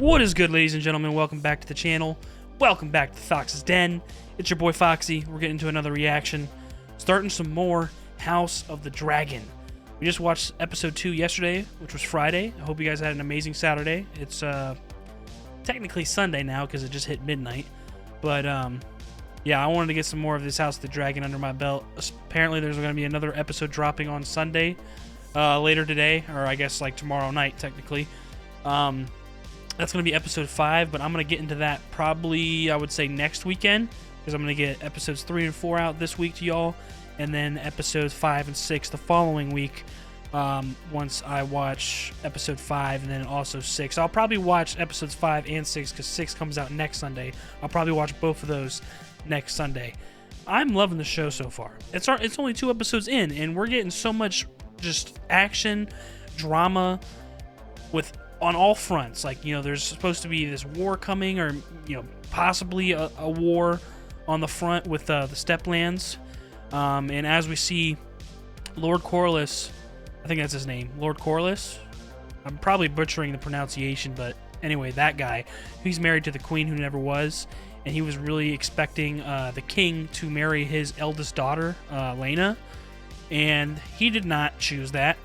What is good, ladies and gentlemen? Welcome back to the channel. Welcome back to Fox's Den. It's your boy Foxy. We're getting into another reaction. Starting some more House of the Dragon. We just watched episode 2 yesterday, which was Friday. I hope you guys had an amazing Saturday. It's technically Sunday now because it just hit midnight. But yeah, I wanted to get some more of this House of the Dragon under my belt. Apparently there's going to be another episode dropping on Sunday later today, or I guess like tomorrow night technically. That's going to be episode 5, but I'm going to get into that probably, I would say, next weekend, because I'm going to get episodes 3 and 4 out this week to y'all, and then episodes 5 and 6 the following week once I watch episode 5 and then also 6. I'll probably watch episodes 5 and 6 because 6 comes out next Sunday. I'll probably watch both of those next Sunday. I'm loving the show so far. It's only 2 episodes in, and we're getting so much just action, drama, on all fronts. Like, you know, there's supposed to be this war coming, or, you know, possibly a war on the front with the Steplands. And as we see, Lord Corlys, I think that's his name, Lord Corlys. I'm probably butchering the pronunciation, but anyway, that guy, he's married to the queen who never was, and he was really expecting the king to marry his eldest daughter, Laena, and he did not choose that.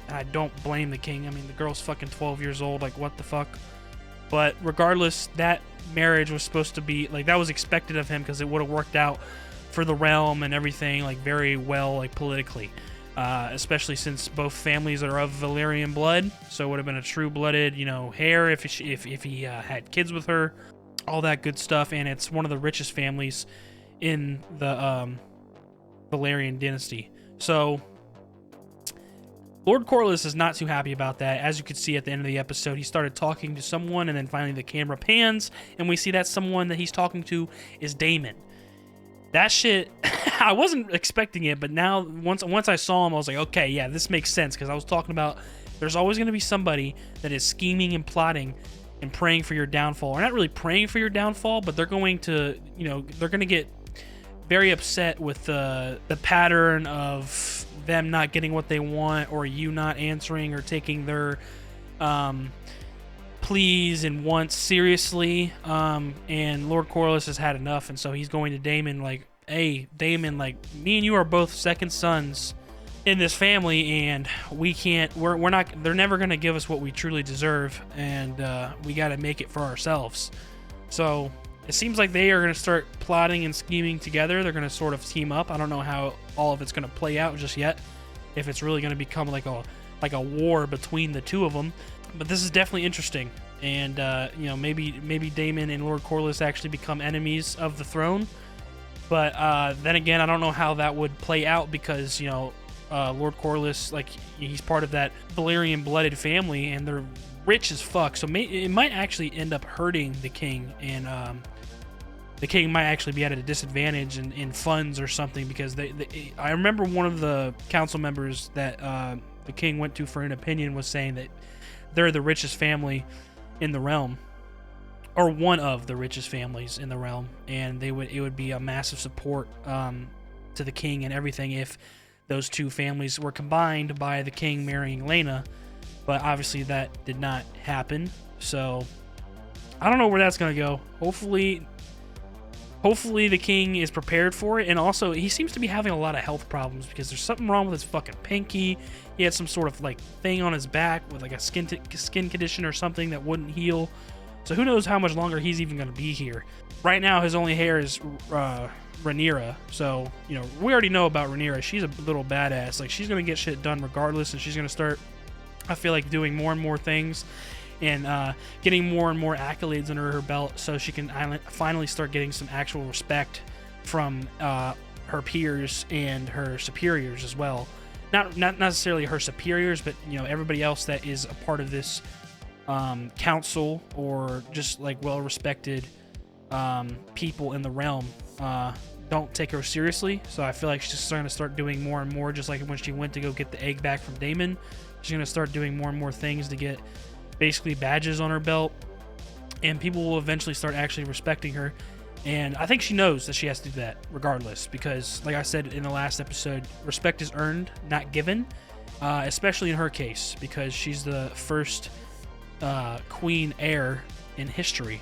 I don't blame the king. I mean, the girl's fucking 12 years old. Like, what the fuck? But regardless, that marriage was supposed to be, like, that was expected of him because it would have worked out for the realm and everything, like, very well, like, politically. Especially since both families are of Valyrian blood. So it would have been a true-blooded, you know, heir if he had kids with her. All that good stuff. And it's one of the richest families in the Valyrian dynasty. So Lord Corlys is not too happy about that. As you could see at the end of the episode, he started talking to someone, and then finally the camera pans, and we see that someone that he's talking to is Daemon. That shit, I wasn't expecting it, but now, once I saw him, I was like, okay, yeah, this makes sense, because I was talking about there's always going to be somebody that is scheming and plotting and praying for your downfall. Or not really praying for your downfall, but they're going to, you know, they're going to get very upset with the pattern of them not getting what they want, or you not answering or taking their pleas and wants seriously. And Lord Corlys has had enough, and so he's going to Daemon like, hey, Daemon, like, me and you are both second sons in this family, and we're not, they're never going to give us what we truly deserve, and we got to make it for ourselves. So it seems like they are going to start plotting and scheming together. They're going to sort of team up. I don't know how all of it's going to play out just yet, if it's really going to become like a war between the two of them. But this is definitely interesting. And you know, maybe Daemon and Lord Corlys actually become enemies of the throne. But then again, I don't know how that would play out, because, you know, Lord Corlys, like, he's part of that Valyrian blooded family, and they're rich as fuck. So it might actually end up hurting the king, and the king might actually be at a disadvantage in funds or something, because I remember one of the council members that the king went to for an opinion was saying that they're the richest family in the realm, or one of the richest families in the realm, and it would be a massive support to the king and everything if those two families were combined by the king marrying Laena. But obviously that did not happen, so I don't know where that's gonna go. Hopefully the king is prepared for it. And also, he seems to be having a lot of health problems, because there's something wrong with his fucking pinky. He had some sort of like thing on his back with like a skin condition or something that wouldn't heal. So who knows how much longer he's even going to be here. Right now, his only heir is Rhaenyra. So, you know, we already know about Rhaenyra. She's a little badass. Like, she's going to get shit done regardless, and she's going to start, I feel like, doing more and more things, and getting more and more accolades under her belt, so she can finally start getting some actual respect from her peers and her superiors as well. Not necessarily her superiors, but, you know, everybody else that is a part of this council, or just like well-respected people in the realm don't take her seriously. So I feel like she's starting to start doing more and more, just like when she went to go get the egg back from Daemon. She's going to start doing more and more things to get basically badges on her belt, and people will eventually start actually respecting her. And I think she knows that she has to do that regardless, because like I said in the last episode, respect is earned, not given, especially in her case, because she's the first queen heir in history.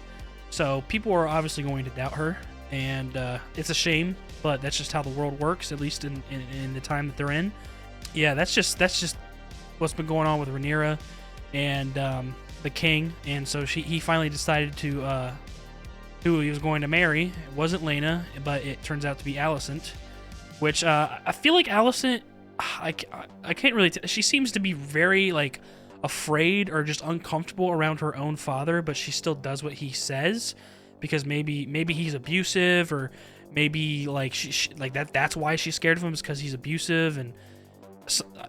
So people are obviously going to doubt her, and it's a shame, but that's just how the world works, at least in the time that they're in. Yeah, that's just what's been going on with Rhaenyra and the king. And so he finally decided to who he was going to marry. It wasn't Laena, but it turns out to be Alicent, which I feel like Alicent, I can't really she seems to be very like afraid or just uncomfortable around her own father, but she still does what he says because maybe he's abusive, or maybe like she like that's why she's scared of him, is because he's abusive, and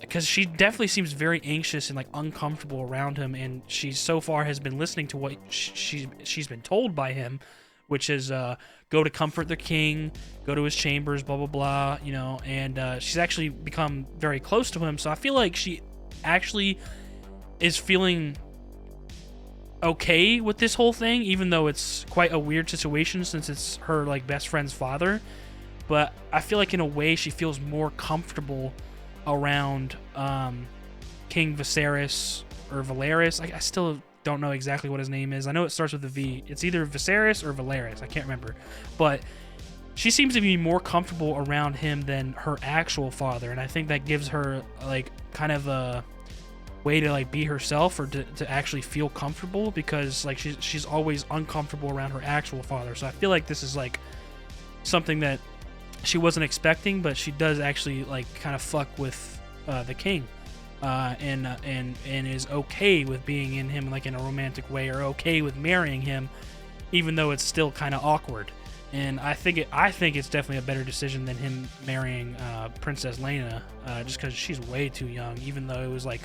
because she definitely seems very anxious and like uncomfortable around him, and she so far has been listening to what she's been told by him, which is go to comfort the king, go to his chambers, blah blah blah, you know. And she's actually become very close to him, so I feel like she actually is feeling okay with this whole thing, even though it's quite a weird situation since it's her like best friend's father. But I feel like in a way she feels more comfortable around King Viserys or Valeris. I still don't know exactly what his name is. I know it starts with a V. It's either Viserys or Valeris. I can't remember. But she seems to be more comfortable around him than her actual father, and I think that gives her like kind of a way to like be herself, or to actually feel comfortable, because like she's always uncomfortable around her actual father. So I feel like this is like something that she wasn't expecting, but she does actually like kind of fuck with the king, and is okay with being in him like in a romantic way, or okay with marrying him, even though it's still kind of awkward. And I think it's definitely a better decision than him marrying Princess Laena, just because she's way too young, even though it was like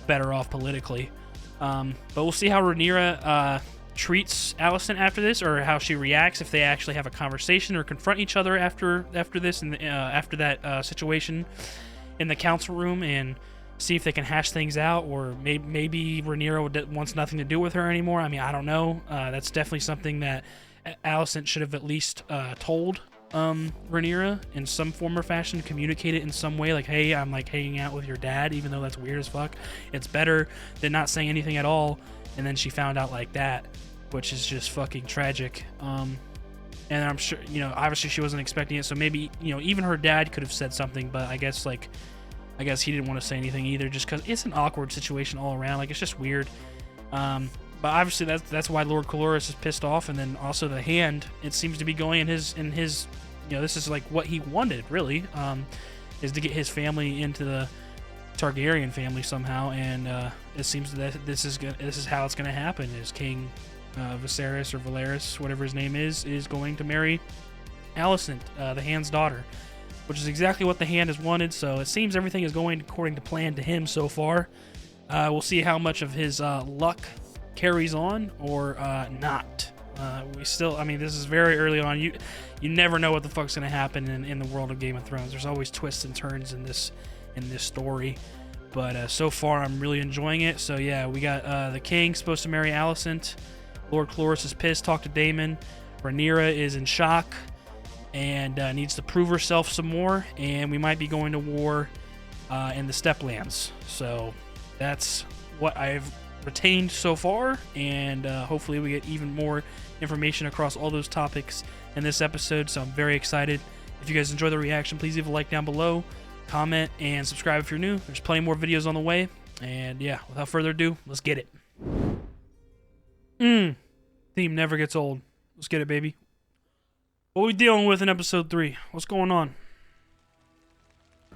better off politically. But we'll see how Rhaenyra treats Alicent after this, or how she reacts, if they actually have a conversation or confront each other after this, and after that situation in the council room, and see if they can hash things out, or maybe Rhaenyra wants nothing to do with her anymore. I mean, I don't know. That's definitely something that Alicent should have at least told Rhaenyra in some form or fashion, communicate it in some way, like, hey, I'm like hanging out with your dad, even though that's weird as fuck. It's better than not saying anything at all, and then she found out like that, which is just fucking tragic. And I'm sure, you know, obviously she wasn't expecting it, so maybe, you know, even her dad could have said something, but I guess he didn't want to say anything either, just because it's an awkward situation all around. Like, it's just weird. But obviously that's why Lord Caloris is pissed off, and then also the Hand, it seems to be going in his you know, this is like what he wanted, really, is to get his family into the Targaryen family somehow, and it seems that this is how it's gonna happen. Is King Viserys or Valeris, whatever his name is going to marry Alicent, the Hand's daughter, which is exactly what the Hand has wanted. So it seems everything is going according to plan to him so far. We'll see how much of his luck carries on or not. We still, I mean, this is very early on. You never know what the fuck's gonna happen in the world of Game of Thrones. There's always twists and turns in this story. But so far, I'm really enjoying it. So yeah, we got the king supposed to marry Alicent. Lord Caloris is pissed. Talk to Daemon. Rhaenyra is in shock and needs to prove herself some more. And we might be going to war in the Steplands. So that's what I've retained so far, and hopefully we get even more information across all those topics in this episode. So I'm very excited. If you guys enjoy the reaction, please leave a like down below, comment, and subscribe if you're new. There's plenty more videos on the way. And yeah, without further ado, let's get it. Theme never gets old. Let's get it, baby. What are we dealing with in episode 3? What's going on?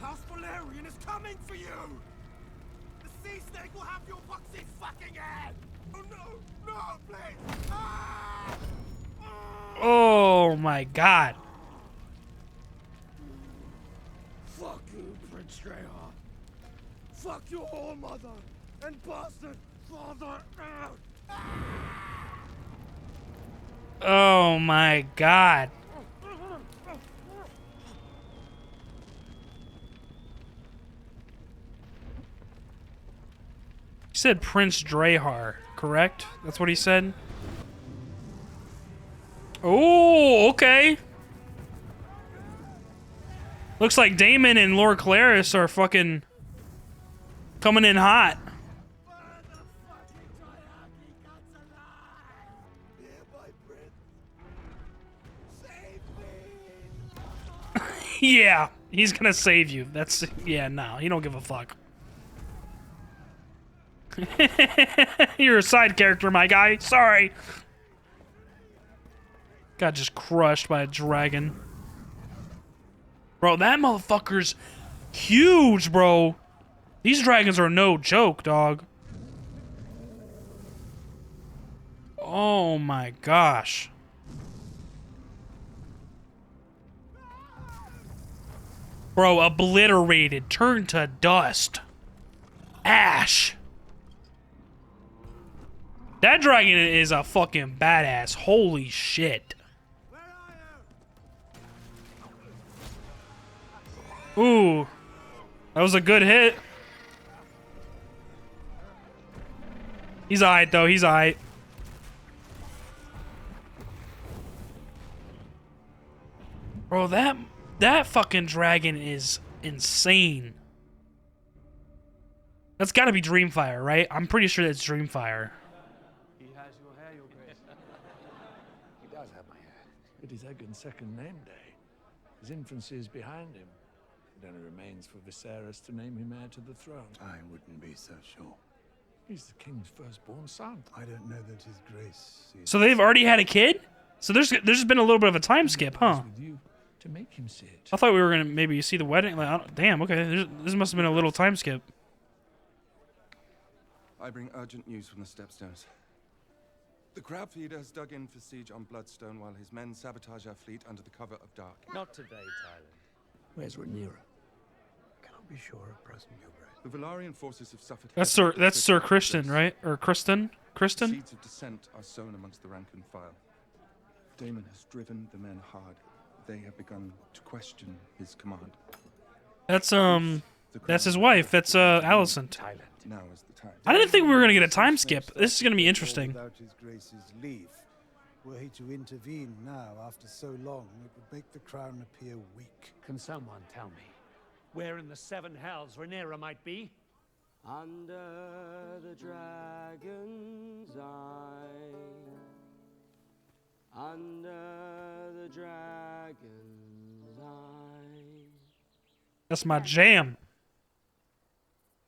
House Valerian is coming for you! The sea snake will have your boxy fucking head! Oh no, no, please! Ah! Oh my god. Fuck you, Prince Greyheart. Fuck your whore mother and bastard father out! Oh my god. He said Prince Drahar, correct? That's what he said? Oh, okay. Looks like Daemon and Lord Caloris are fucking coming in hot. Yeah, he's gonna save you. That's, yeah, no, he don't give a fuck. You're a side character, my guy. Sorry. Got just crushed by a dragon. Bro, that motherfucker's huge, bro. These dragons are no joke, dog. Oh my gosh. Bro, obliterated, turned to dust. Ash. That dragon is a fucking badass. Holy shit. Ooh. That was a good hit. He's alright, though. He's alright. Bro, that fucking dragon is insane. That's gotta be Dreamfire, right? I'm pretty sure that's Dreamfire. He has your hair, your grace. He does have my hair. It is Egan's second name day. His infancy is behind him. It only remains for Viserys to name him heir to the throne. I wouldn't be so sure. He's the king's firstborn son. I don't know that his grace is... So they've already had a kid? So there's been a little bit of a time skip, huh? With you to make him sit. I thought we were gonna maybe see the wedding. Like, damn, okay. This must have been a little time skip. I bring urgent news from the Stepstones. The crab feeder has dug in for siege on Bloodstone while his men sabotage our fleet under the cover of dark. Not today, Tyler. Where's Rhaenyra? Cannot be sure at present, your grace. The Velaryon forces have suffered... That's Sir Kristen, right? Or Kristen? Kristen? Seeds of dissent are sown amongst the rank and file. Daemon has driven the men hard. They have begun to question his command. That's his wife. That's Alicent. Now is the time. I didn't think we were gonna get a time skip. This is gonna be interesting. Without his grace's leave. Were he to intervene now after so long, it would make the crown appear weak. Can someone tell me where in the seven hells Rhaenyra might be? Under the dragon's eye. Under the dragon's eye. That's my jam.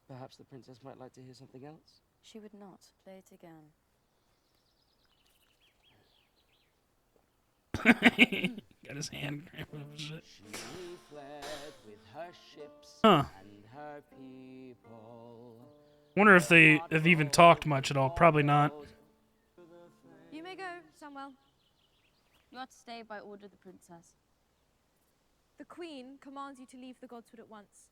Perhaps the princess might like to hear something else? She would not. Play it again. Got his hand grabbed over shit. She fled with her ships Huh. and her people. Wonder if they have even talked much at all. Probably not. You may go, Samuel. You are to stay by order of the princess. The Queen commands you to leave the Godswood at once.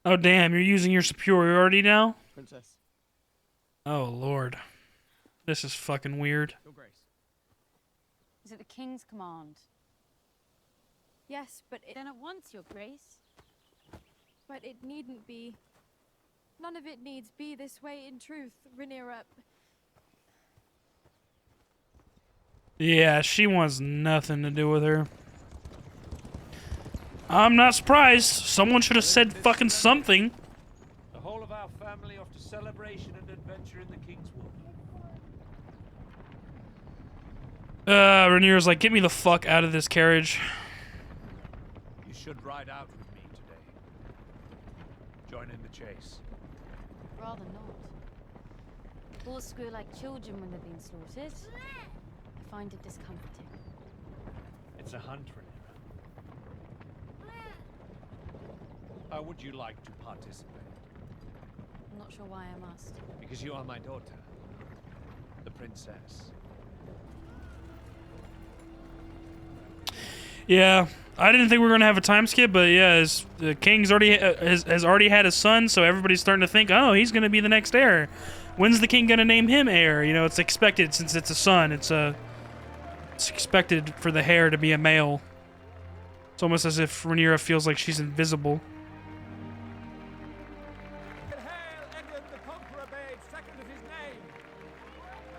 Oh damn, you're using your superiority now? Princess. Oh lord. This is fucking weird. Your grace. Is it the king's command? Yes, but it... Then at once, your grace. But it needn't be. None of it needs be this way in truth, Rhaenyra. Yeah, she wants nothing to do with her. I'm not surprised. Someone should have said fucking something. The whole of our family off to celebration and adventure in the King's Wood. Rhaenyra's like, get me the fuck out of this carriage. You should ride out with me today. Join in the chase. Rather not. Bulls squeal like children when they're being slaughtered. I find it discomforting. It's a hunt, Rhaenyra. How would you like to participate? I'm not sure why I must. Because you are my daughter, the princess. Yeah, I didn't think we were gonna have a time skip, but yeah, the king's already has already had a son, so everybody's starting to think, oh, he's gonna be the next heir. When's the king gonna name him heir? You know, it's expected since it's a son. It's expected for the heir to be a male. It's almost as if Rhaenyra feels like she's invisible. Hail Egan the Conqueror, babe, second of his name.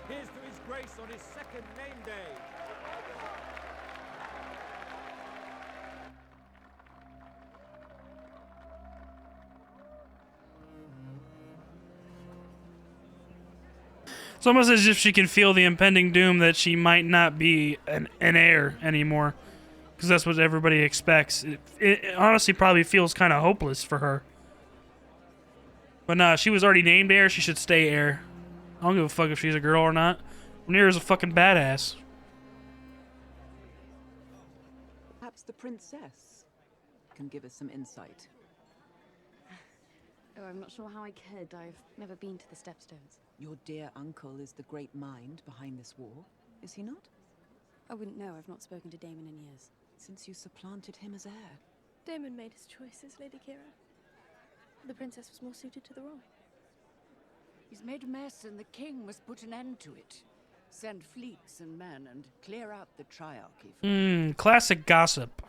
Here's to his grace on his second name day. It's almost as if she can feel the impending doom that she might not be an heir anymore. because that's what everybody expects. It honestly probably feels kind of hopeless for her. But nah, she was already named heir. She should stay heir. I don't give a fuck if she's a girl or not. Rhaenyra's a fucking badass. Perhaps the princess can give us some insight. Oh, I'm not sure how I could. I've never been to the Stepstones. Your dear uncle is the great mind behind this war, is he not? I wouldn't know. I've not spoken to Daemon in years. Since you supplanted him as heir. Daemon made his choices, Lady Kira. The princess was more suited to the role. He's made a mess, and the king must put an end to it. Send fleets and men and clear out the triarchy. Classic gossip.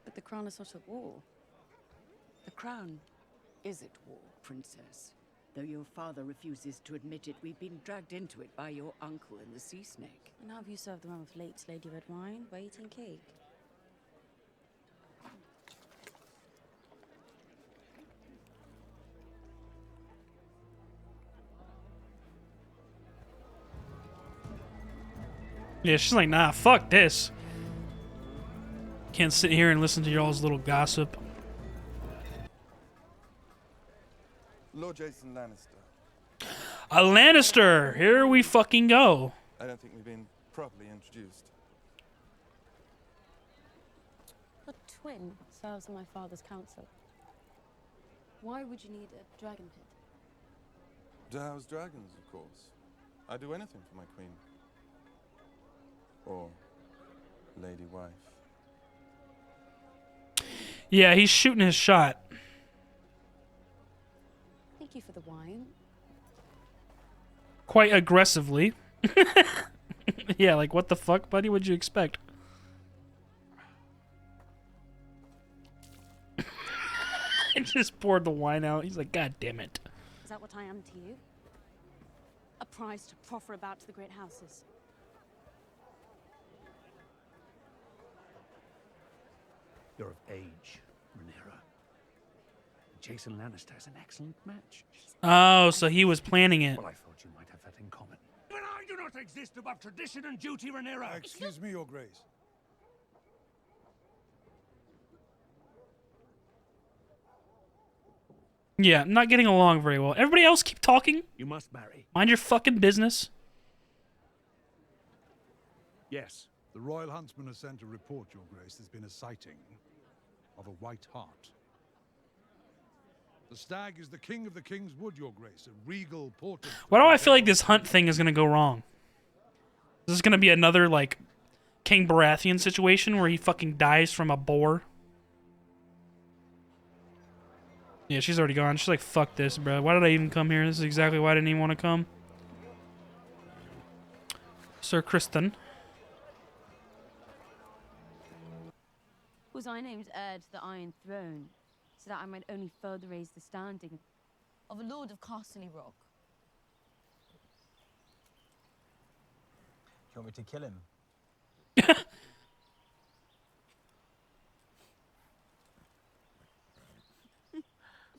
But the crown is not at war. The crown is at war, princess. Though your father refuses to admit it, we've been dragged into it by your uncle and the sea snake. And how have you served the one with late Lady Red Wine? We're eating cake. Yeah, she's like, nah, fuck this. Can't sit here and listen to y'all's little gossip. Lord Jason Lannister. A Lannister! Here we fucking go. I don't think we've been properly introduced. A twin serves on my father's council. Why would you need a dragon pit? To house dragons, of course. I'd do anything for my queen. Or lady wife. Yeah, he's shooting his shot. Thank you for the wine. Quite aggressively. Yeah, like, what the fuck, buddy? What'd you expect? He just poured the wine out. He's like, God damn it. Is that what I am to you? A prize to proffer about to the great houses? You're of age, Rhaenyra. Jason Lannister is an excellent match. Oh, so he was planning it. Well, I thought you might have that in common. But I do not exist above tradition and duty, Rhaenyra. Excuse me, Your Grace. Yeah, not getting along very well. Everybody else keep talking. You must marry. Mind your fucking business. Yes. The Royal Huntsman has sent a report, Your Grace. There's been a sighting of a white hart. The stag is the king of the King's Wood, Your Grace, a regal portent. Why do I feel like this hunt thing is gonna go wrong? Is this gonna be another, like, King Baratheon situation where he fucking dies from a boar? Yeah, she's already gone. She's like, fuck this, bro. Why did I even come here? This is exactly why I didn't even want to come. Sir Kristen. Was I named heir to the Iron Throne, so that I might only further raise the standing of a Lord of Castle Rock? Do you want me to kill him?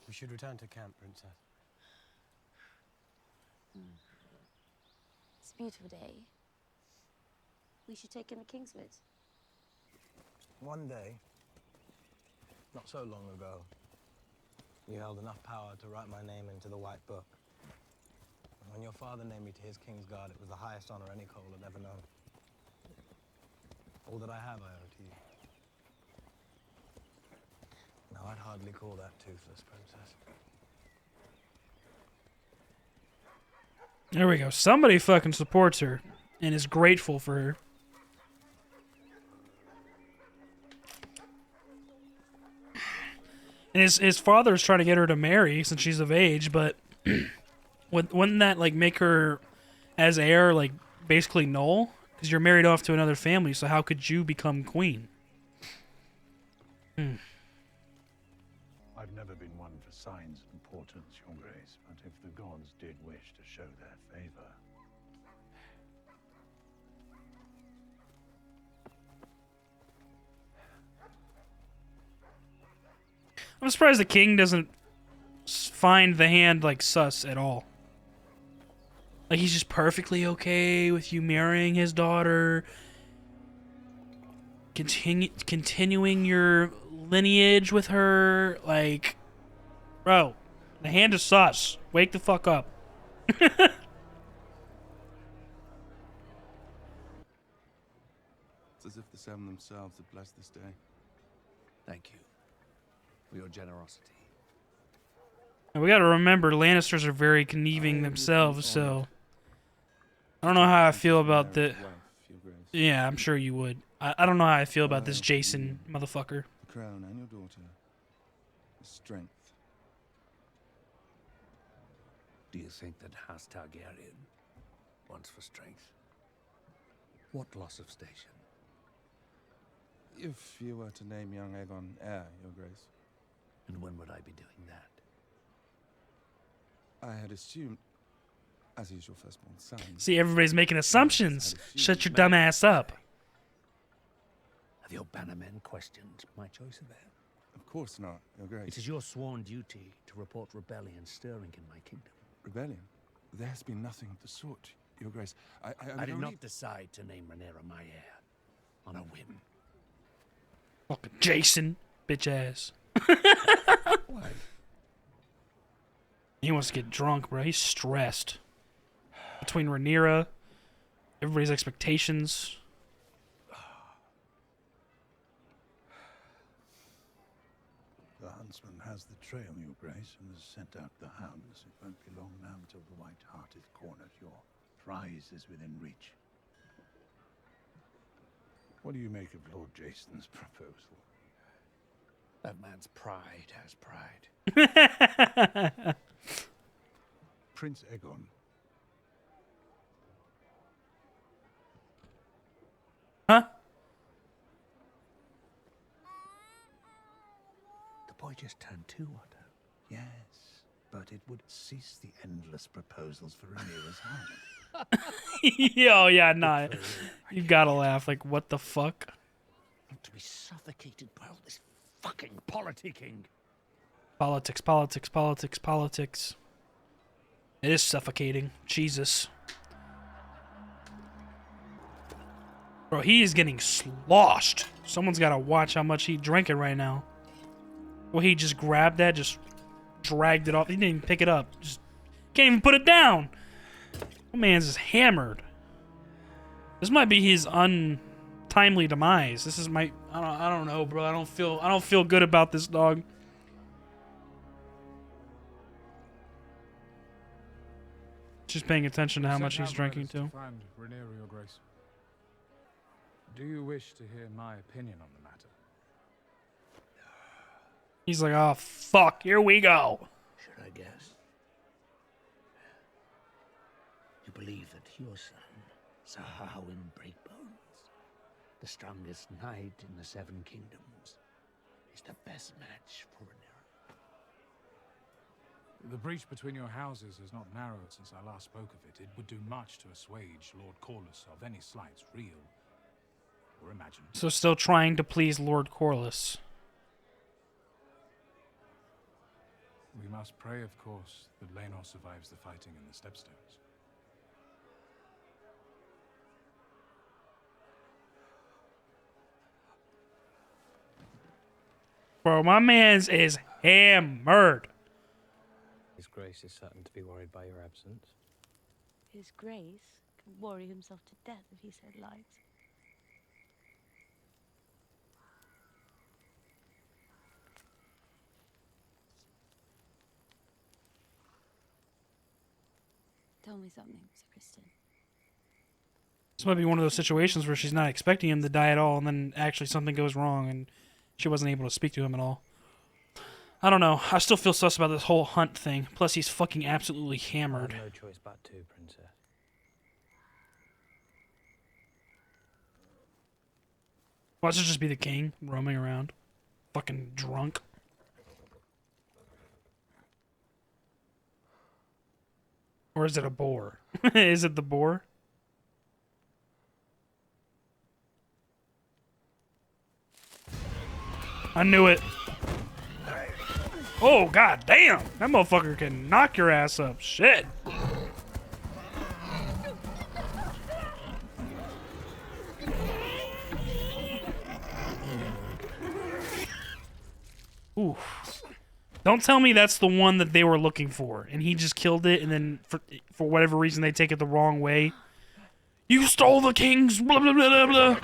We should return to camp, Princess. It's a beautiful day. We should take in the Kingswood. One day, not so long ago, you held enough power to write my name into the White Book. And when your father named me to his King's Guard, it was the highest honor any Cole had ever known. All that I have, I owe to you. Now, I'd hardly call that toothless, Princess. There we go. Somebody fucking supports her and is grateful for her. And his father's trying to get her to marry since she's of age, but wouldn't that, like, make her as heir, like, basically null? Because you're married off to another family, so how could you become queen? I've never been one for signs of importance, Your Grace, but if the gods did wish to show their favor... I'm surprised the king doesn't find the hand, like, sus at all. Like, he's just perfectly okay with you marrying his daughter. continuing your lineage with her. Like, bro, the hand is sus. Wake the fuck up. It's as if the seven themselves had blessed this day. Thank you for your generosity. And we got to remember, Lannisters are very conniving themselves, so I don't know how I feel about the. Yeah, I'm sure you would. I don't know how I feel about this Jason motherfucker. The crown and your daughter. The strength. Do you think that House Targaryen wants for strength? What loss of station? If you were to name young Aegon heir, Your Grace. And when would I be doing that? I had assumed, as he's your firstborn son. See, everybody's making assumptions. Shut your dumb ass up. Have your bannermen questioned my choice of heir? Of course not, Your Grace. It is your sworn duty to report rebellion stirring in my kingdom. Rebellion? There has been nothing of the sort, Your Grace. I did not decide to name Rhaenyra my heir on a whim. Fucking Jason, bitch ass. Why? He wants to get drunk, bro. He's stressed. Between Rhaenyra, everybody's expectations. The huntsman has the trail, Your Grace, and has sent out the hounds. It won't be long now until the White Hart is cornered. Your prize is within reach. What do you make of Lord Jason's proposal? That man's pride has pride. Prince Aegon. Huh? The boy just turned 2, Otto. Yes, but it would cease the endless proposals for Rhaenyra's hand. Yo, yeah, nah. You gotta laugh. Like, what the fuck? Not to be suffocated by all this fucking politicking. Politics, politics, politics, politics. It is suffocating. Jesus. Bro, he is getting sloshed. Someone's gotta watch how much he's drinking right now. Well, he just grabbed that, just dragged it off. He didn't even pick it up. Just can't even put it down. My man's just hammered. This might be his untimely demise. This is my I don't know, bro. I don't feel good about this dog. Just paying attention to how much he's drinking too. Find Rhaenyra, Your Grace. Do you wish to hear my opinion on the matter? He's like, oh fuck, here we go. Should I guess? You believe that your son, Sir Harwin Breakbones, the strongest knight in the Seven Kingdoms, is the best match for Rhaenyra? The breach between your houses has not narrowed since I last spoke of it. It would do much to assuage Lord Corlys of any slights, real or imagined. So still trying to please Lord Corlys. We must pray, of course, that Laenor survives the fighting in the Stepstones. Bro, my man's is hammered. His Grace is certain to be worried by your absence. His Grace can worry himself to death if he said lies. Tell me something, Sir Kristen. This might be one of those situations where she's not expecting him to die at all, and then actually something goes wrong, and she wasn't able to speak to him at all. I don't know. I still feel sus about this whole hunt thing. Plus, he's fucking absolutely hammered. I have no choice but to, Princess. Watch it just be the king roaming around. Fucking drunk. Or is it a boar? Is it the boar? I knew it. Oh, god damn. That motherfucker can knock your ass up. Shit. Oof. Don't tell me that's the one that they were looking for, and he just killed it, and then for whatever reason they take it the wrong way. You stole the king's blah blah blah blah blah.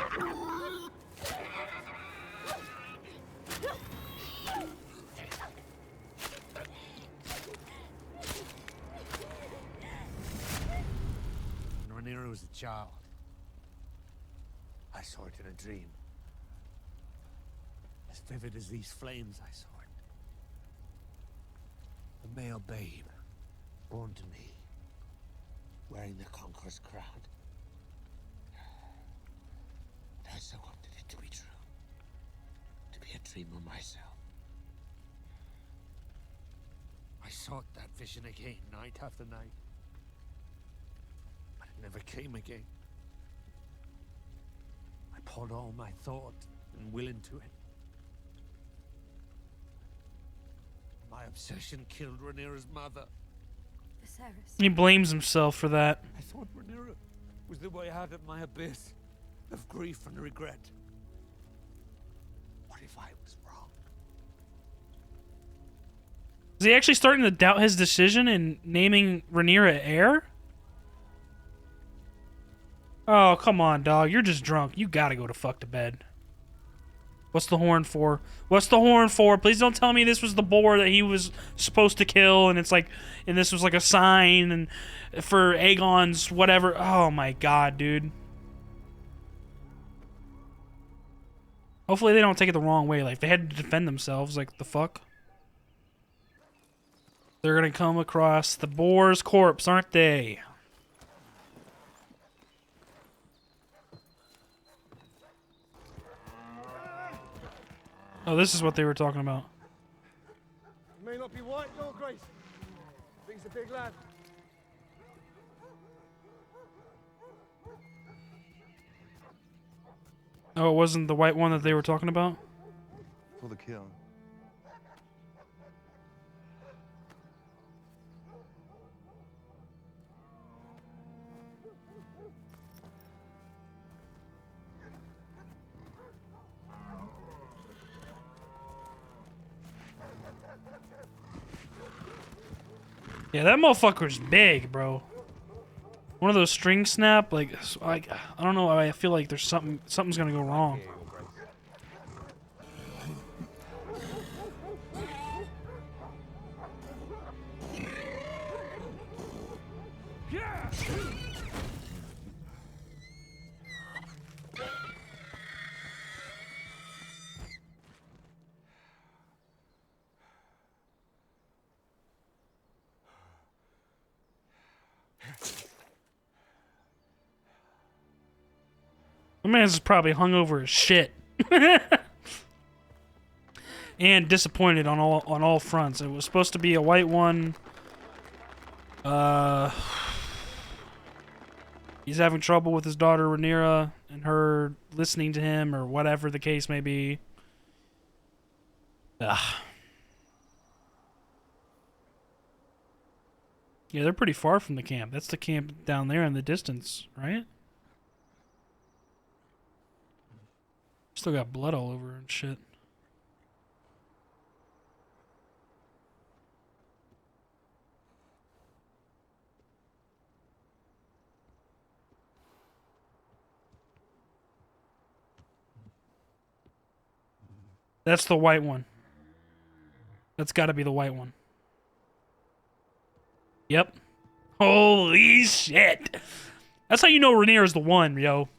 When Rhaenyra was a child, I saw it in a dream. As vivid as these flames, I saw it. A male babe, born to me, wearing the conqueror's crown. And I so wanted it to be true. To be a dreamer myself. I sought that vision again, night after night. But it never came again. I poured all my thought and will into it. My obsession killed Rhaenyra's mother. Viserys. He blames himself for that. I thought Rhaenyra was the way out of my abyss of grief and regret. What if I was wrong? Is he actually starting to doubt his decision in naming Rhaenyra heir? Oh, come on, dog. You're just drunk. You gotta go to fuck to bed. What's the horn for? What's the horn for? Please don't tell me this was the boar that he was supposed to kill, and it's like, and this was like a sign and for Aegon's whatever. Oh my god, dude. Hopefully they don't take it the wrong way. Like, they had to defend themselves. Like, the fuck? They're gonna come across the boar's corpse, aren't they? Oh, this is what they were talking about. He may not be white, Your Grace, but he's a big lad. Oh, it wasn't the white one that they were talking about? For the kill. Yeah, that motherfucker's big, bro. One of those string snap, like I don't know. I feel like there's something's gonna go wrong. The man's probably hungover as shit. And disappointed on all fronts. It was supposed to be a white one. He's having trouble with his daughter Rhaenyra and her listening to him or whatever the case may be. Ugh. Yeah, they're pretty far from the camp. That's the camp down there in the distance, right? Still got blood all over and shit. That's the white one. That's got to be the white one. Yep. Holy shit. That's how you know Rhaenyra's the one, yo.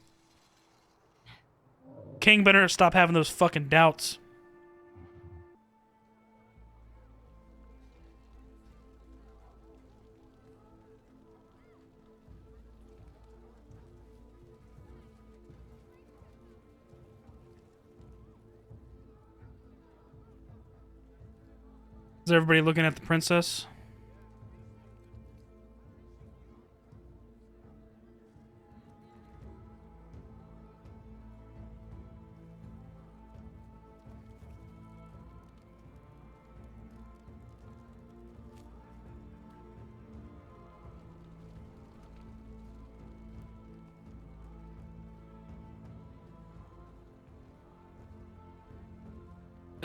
King better stop having those fucking doubts. Is everybody looking at the princess?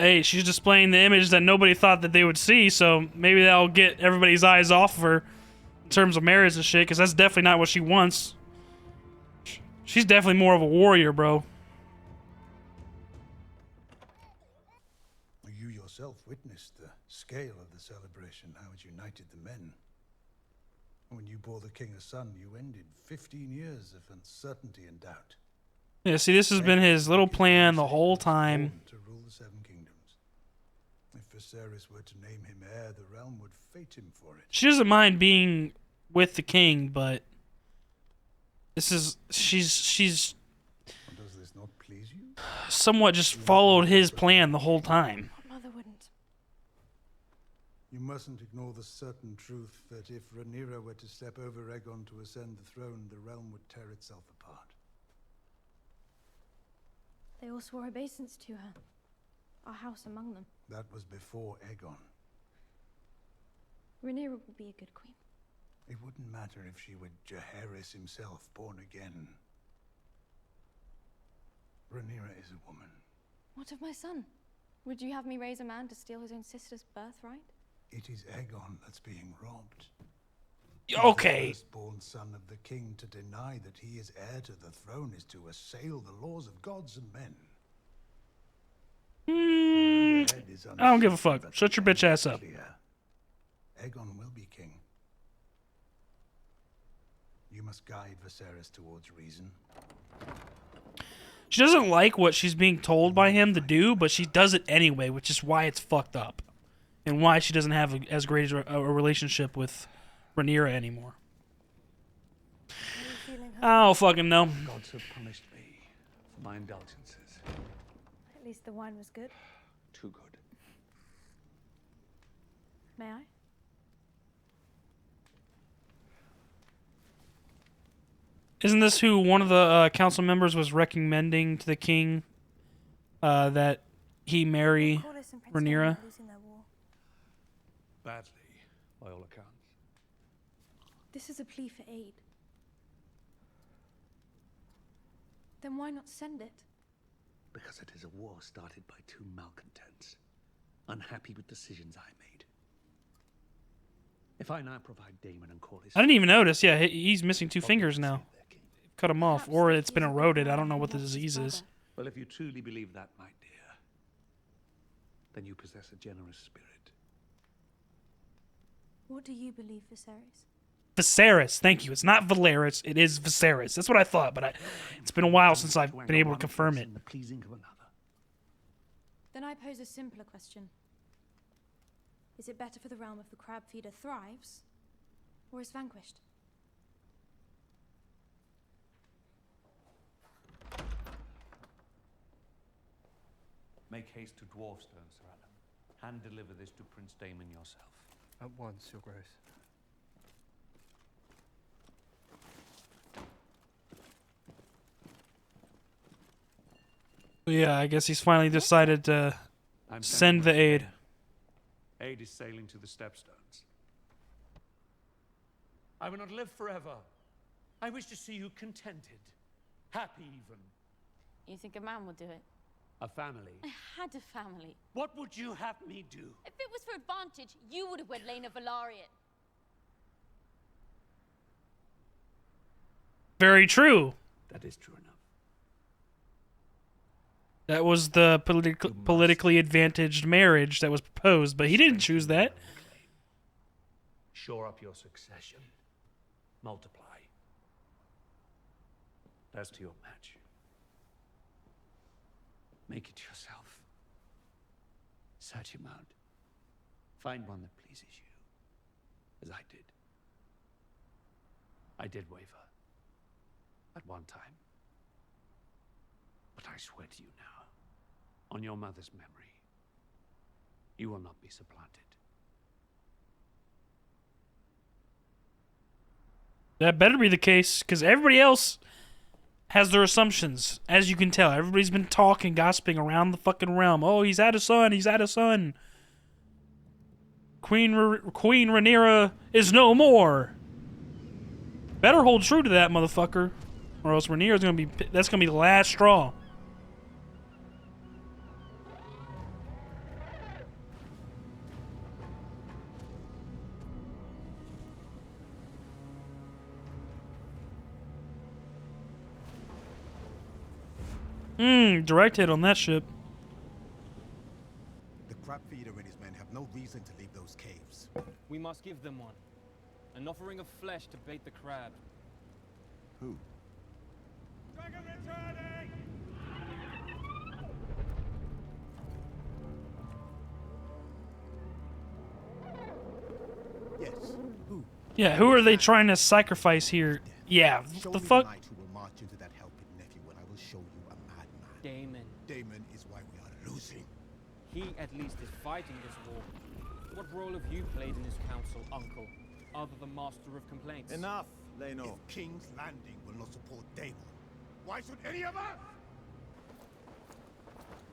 hey, she's displaying the image that nobody thought that they would see, so maybe that'll get everybody's eyes off of her in terms of marriage and shit, because that's definitely not what she wants. She's definitely more of a warrior, bro. You yourself witnessed the scale of the celebration, how it united the men. When you bore the king a son, you ended 15 years of uncertainty and doubt. Yeah, see, this has been his little plan the whole time. To rule the Seven Kingdoms. If Viserys were to name him heir, the realm would fate him for it. She doesn't mind being with the king, but this is she's Does this not please you? somewhat just followed his plan the whole time. Mother wouldn't. You mustn't ignore the certain truth that if Rhaenyra were to step over Aegon to ascend the throne, the realm would tear itself apart. They all swore obeisance to her. Our house among them. That was before Aegon. Rhaenyra would be a good queen. It wouldn't matter if she were Jaehaerys himself, born again. Rhaenyra is a woman. What of my son? Would you have me raise a man to steal his own sister's birthright? It is Aegon that's being robbed. Okay. The firstborn son of the king. To deny that he is heir to the throne is to assail the laws of gods and men. I don't give a fuck. Shut your bitch ass up. Aegon will be king. You must guide Viserys towards reason. She doesn't like what she's being told by him to do, but she does it anyway, which is why it's fucked up. And why she doesn't have as great a relationship with Rhaenyra anymore. I don't fucking know. Gods have punished me for my indulgences. At least the wine was good. Too good. May I? Isn't this who one of the council members was recommending to the king that he marry Rhaenyra? Badly, by all accounts. This is a plea for aid. Then why not send it? Because it is a war started by two malcontents, unhappy with decisions I made. If I now provide Daemon and Corlys... I didn't even notice. Yeah, he's missing two fingers now. Cut him off, or it's been eroded. I don't know what the disease is. Well, if you truly believe that, my dear, then you possess a generous spirit. What do you believe, Viserys? Viserys, thank you. It's not Valeris, it is Viserys. That's what I thought, but it's been a while since I've been able to confirm it. Then I pose a simpler question. Is it better for the realm if the crab feeder thrives, or is vanquished? Make haste to Dwarfstone, Sir Alan. Hand deliver this to Prince Daemon yourself. At once, Your Grace. Yeah, I guess he's finally decided to send the aid. Aid is sailing to the Stepstones. I will not live forever. I wish to see you contented, happy even. You think a man would do it? A family. I had a family. What would you have me do? If it was for advantage, you would have wed Lena Velaryon. Very true. That is true enough. That was the politically advantaged marriage that was proposed, but he didn't choose that. Shore up your succession. Multiply. As to your match. Make it yourself. Search him out. Find one that pleases you. As I did. I did waver. At one time. But I swear to you now, on your mother's memory, you will not be supplanted. That better be the case, because everybody else has their assumptions. As you can tell, everybody's been talking, gossiping around the fucking realm. Oh, he's had a son, he's had a son. Queen Rhaenyra is no more. Better hold true to that, motherfucker. Or else Rhaenyra's gonna be, that's gonna be the last straw. Direct hit on that ship. The crab feeder and his men have no reason to leave those caves. We must give them one. An offering of flesh to bait the crab. Who? Dragon returning! Yes. Who? Yeah, who are they trying to sacrifice here? Yeah, Show the me fuck? The knight who will march into that helping nephew, and I will show you a madman. Daemon. Daemon is why we are losing. He at least is fighting this war. What role have you played in his council, uncle? Other than master of complaints? Enough, Leno. If King's Landing will not support Daemon, why should any of us?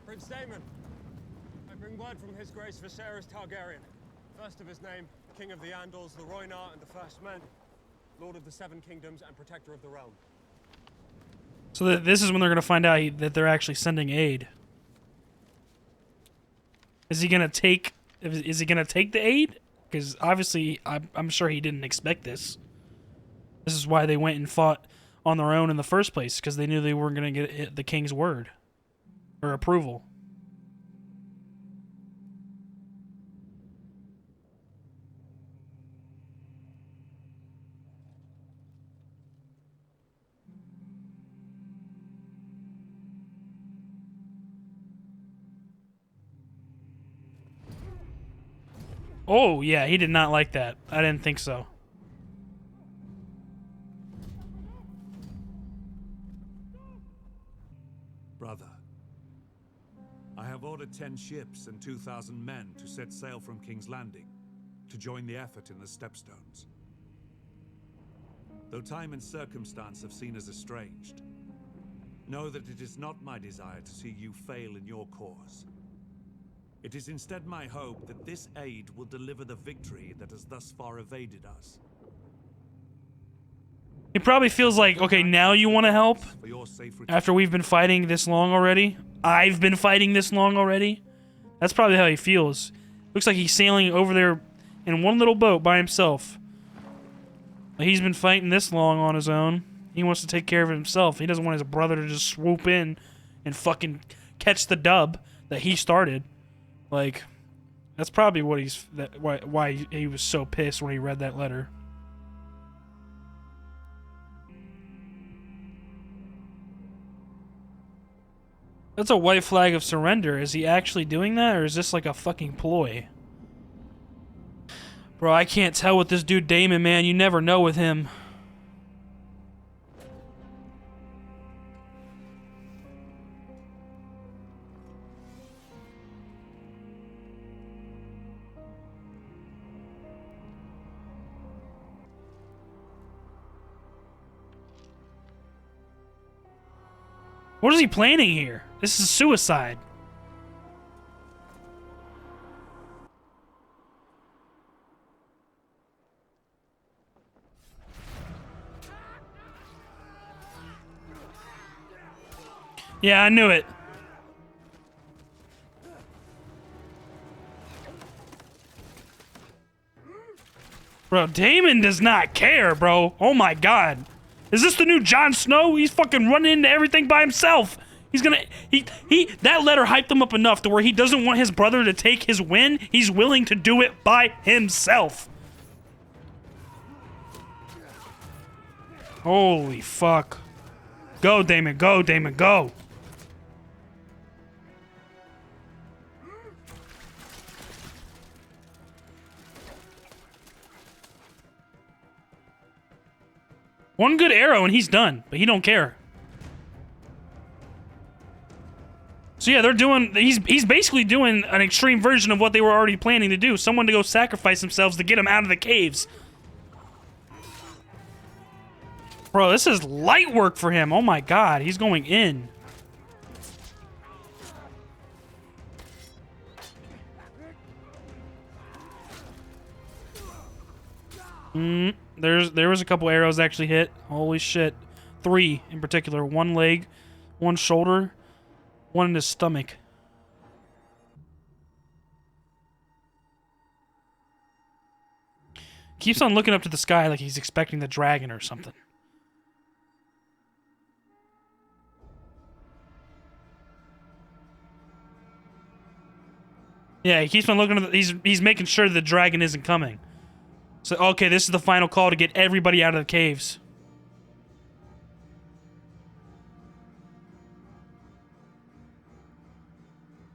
Prince Daemon, I bring word from His Grace Viserys Targaryen. First of his name, King of the Andals, the Rhoynar, and the First Men. Lord of the Seven Kingdoms and Protector of the Realm. So this is when they're gonna find out that they're actually sending aid. Is he gonna take? Is he gonna take the aid? Because obviously, I'm sure he didn't expect this. This is why they went and fought on their own in the first place, because they knew they weren't gonna get the king's word or approval. Oh, yeah, he did not like that. I didn't think so. Brother, I have ordered 10 ships and 2,000 men to set sail from King's Landing to join the effort in the Stepstones. Though time and circumstance have seen us estranged, know that it is not my desire to see you fail in your cause. It is instead my hope that this aid will deliver the victory that has thus far evaded us. He probably feels like, okay, now you want to help? After we've been fighting this long already? I've been fighting this long already? That's probably how he feels. Looks like he's sailing over there in one little boat by himself. He's been fighting this long on his own. He wants to take care of himself. He doesn't want his brother to just swoop in and fucking catch the dub that he started. Like, that's probably what why he was so pissed when he read that letter. That's a white flag of surrender. Is he actually doing that, or is this like a fucking ploy? Bro, I can't tell with this dude Daemon, man. You never know with him. What is he planning here? This is suicide. Yeah, I knew it. Bro, Daemon does not care, bro. Oh my god. Is this the new Jon Snow? He's fucking running into everything by himself. He's gonna... That letter hyped him up enough to where he doesn't want his brother to take his win. He's willing to do it by himself. Holy fuck. Go, Daemon. Go, Daemon. Go. One good arrow and he's done, but he don't care. So yeah, they're doing... He's basically doing an extreme version of what they were already planning to do. Someone to go sacrifice themselves to get him out of the caves. Bro, this is light work for him. Oh my god, he's going in. There was a couple arrows actually hit. Holy shit. 3 in particular. 1 leg, 1 shoulder, 1 in his stomach. Keeps on looking up to the sky like he's expecting the dragon or something. Yeah, he keeps on looking at he's making sure the dragon isn't coming. So, okay, this is the final call to get everybody out of the caves.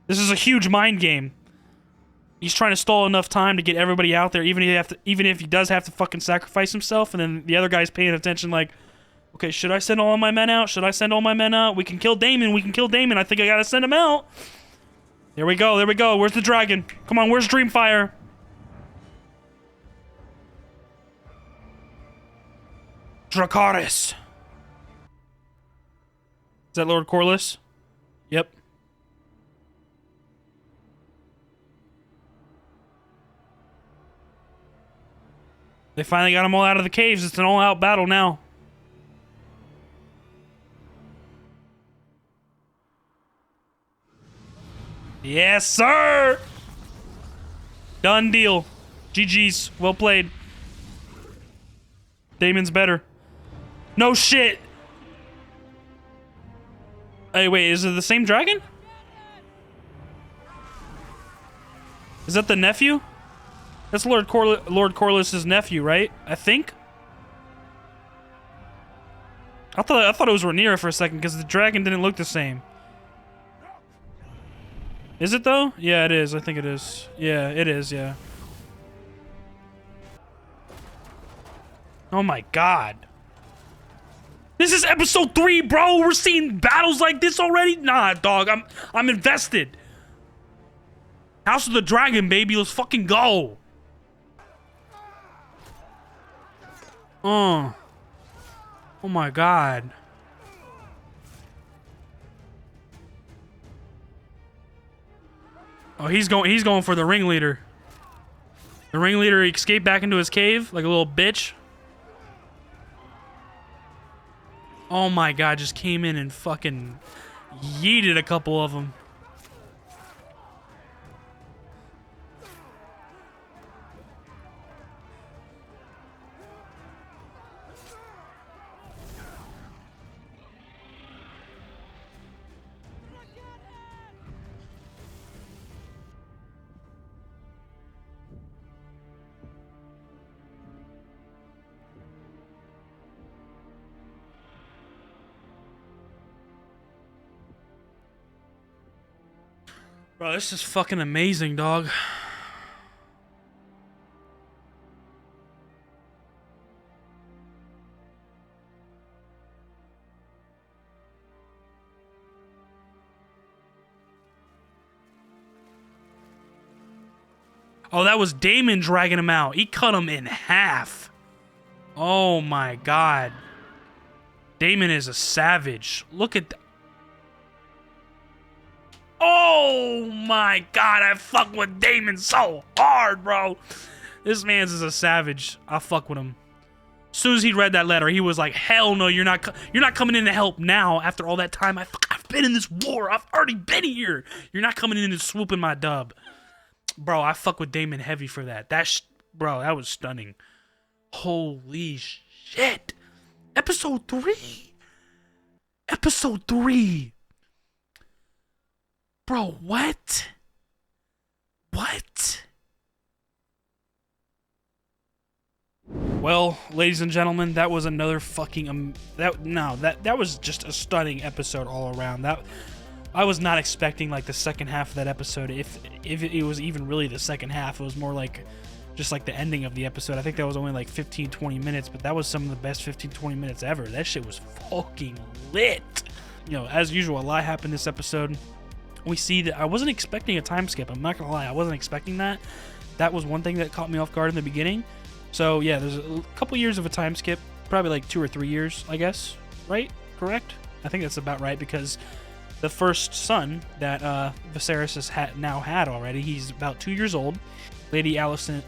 This is a huge mind game. He's trying to stall enough time to get everybody out there, even if he does have to fucking sacrifice himself, and then the other guy's paying attention like, okay, should I send all my men out? Should I send all my men out? We can kill Daemon. We can kill Daemon. I think I gotta send him out. There we go. There we go. Where's the dragon? Come on, where's Dreamfire? Dracarys. Is that Lord Corlys? Yep. They finally got them all out of the caves. It's an all-out battle now. Yes, sir! Done deal. GG's. Well played. Daemon's better. No shit! Hey, wait, is it the same dragon? Is that the nephew? That's Lord Corlys' nephew, right? I think. I thought it was Rhaenyra for a second because the dragon didn't look the same. Is it though? Yeah, it is. I think it is. Yeah, it is. Yeah. Oh my god. This is episode 3, bro. We're seeing battles like this already. Nah, dog. I'm invested. House of the Dragon, baby. Let's fucking go. Oh my god. Oh, he's going for the ringleader. The ringleader escaped back into his cave like a little bitch. Oh my god, just came in and fucking yeeted a couple of them. Bro, this is fucking amazing, dog. Oh, that was Daemon dragging him out. He cut him in half. Oh my god. Daemon is a savage. Look at that. Oh my god, I fuck with Daemon so hard, bro. This man's is a savage. I fuck with him. As soon as he read that letter, he was like, hell no, you're not coming in to help now after all that time. I've been in this war. I've already been here. You're not coming in and swooping my dub. Bro, I fuck with Daemon heavy for that. Bro, that was stunning. Holy shit. Episode 3. Episode 3. Bro, what? What? Well, ladies and gentlemen, that was another fucking that was just a stunning episode all around. I was not expecting like the second half of that episode. If it was even really the second half, it was more like just like the ending of the episode. I think that was only like 15-20 minutes, but that was some of the best 15-20 minutes ever. That shit was fucking lit. You know, as usual, a lot happened this episode. We see that I wasn't expecting a time skip. I'm not gonna lie, I wasn't expecting that. That was one thing that caught me off guard in the beginning. So yeah, there's a couple years of a time skip, probably like 2 or 3 years, I guess. Right? Correct? I think that's about right because the first son that Viserys has now had already, he's about 2 years old. Lady Alicent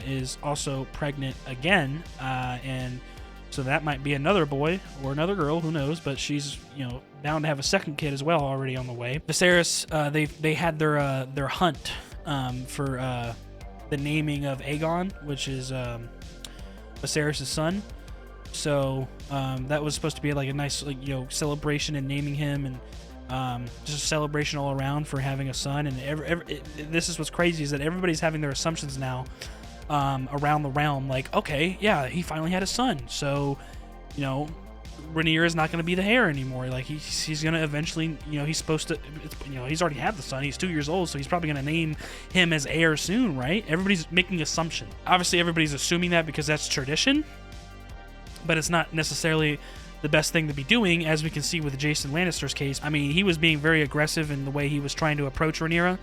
is also pregnant again, and so that might be another boy or another girl, who knows? But she's, you know, bound to have a second kid as well already on the way. Viserys, they had their hunt for the naming of Aegon, which is Viserys' son. So that was supposed to be like a nice, like, you know, celebration and naming him, and Just a celebration all around for having a son. And this is what's crazy, is that everybody's having their assumptions now around the realm. Like, okay, yeah, he finally had a son, so Rhaenyra is not going to be the heir anymore. Like he's going to eventually, he's supposed to, he's already had the son. He's 2 years old, so he's probably going to name him as heir soon, right? Everybody's making assumption. Obviously, everybody's assuming that because that's tradition, but it's not necessarily the best thing to be doing, as we can see with Jason Lannister's case. I mean, he was being very aggressive in the way he was trying to approach Rhaenyra,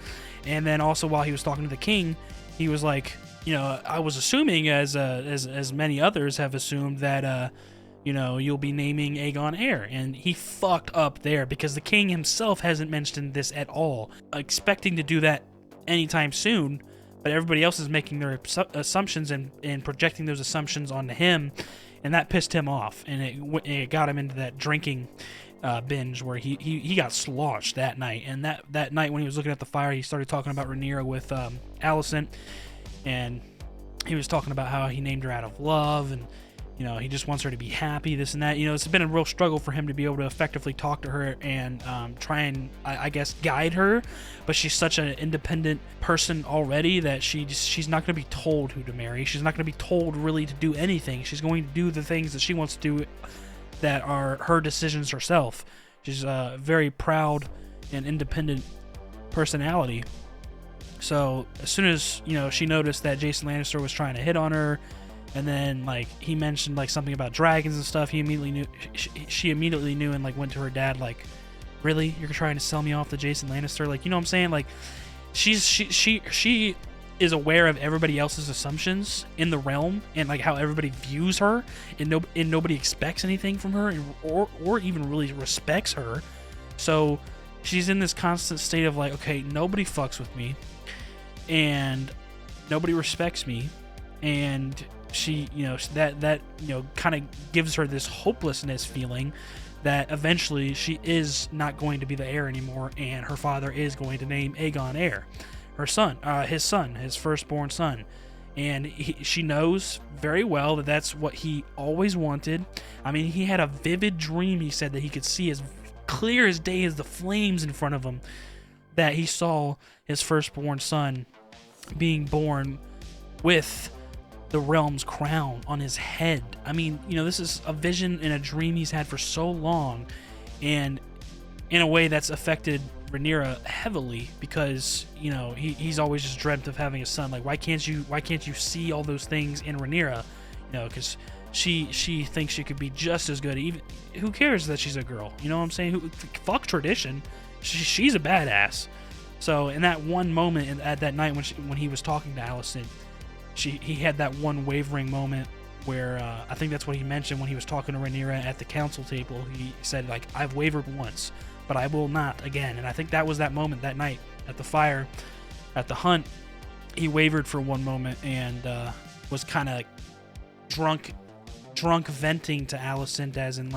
and then also while he was talking to the king, he was like, I was assuming, as many others have assumed, that you'll be naming Aegon heir, and he fucked up there because the king himself hasn't mentioned this at all, expecting to do that anytime soon, but everybody else is making their assumptions and projecting those assumptions onto him, and that pissed him off, and it got him into that drinking binge where he got sloshed that night. And that night when he was looking at the fire, he started talking about Rhaenyra with Alicent, and he was talking about how he named her out of love, and he just wants her to be happy, this and that. It's been a real struggle for him to be able to effectively talk to her and try and, I guess, guide her. But she's such an independent person already that she's not going to be told who to marry. She's not going to be told really to do anything. She's going to do the things that she wants to do that are her decisions herself. She's a very proud and independent personality. So as soon as, she noticed that Jason Lannister was trying to hit on her, and then, he mentioned, something about dragons and stuff, he immediately knew, she immediately knew, and, went to her dad, really? You're trying to sell me off to Jason Lannister? You know what I'm saying? She is aware of everybody else's assumptions in the realm, and, how everybody views her, and nobody expects anything from her, or even really respects her. So she's in this constant state of, okay, nobody fucks with me, and nobody respects me, and she, that kind of gives her this hopelessness feeling that eventually she is not going to be the heir anymore, and her father is going to name Aegon heir, his firstborn son. And she knows very well that that's what he always wanted. I mean, he had a vivid dream, he said, that he could see as clear as day as the flames in front of him, that he saw his firstborn son being born with the realm's crown on his head. I mean, this is a vision and a dream he's had for so long, and in a way that's affected Rhaenyra heavily, because he's always just dreamt of having a son. Why can't you see all those things in Rhaenyra? Because she thinks she could be just as good. Even who cares that she's a girl? You know what I'm saying? Fuck tradition. She's a badass. So in that one moment at that night when he was talking to Alicent, he had that one wavering moment where I think that's what he mentioned when he was talking to Rhaenyra at the council table. He said, I've wavered once, but I will not again. And I think that was that moment that night at the fire, at the hunt. He wavered for one moment and was kind of drunk venting to Alicent, as in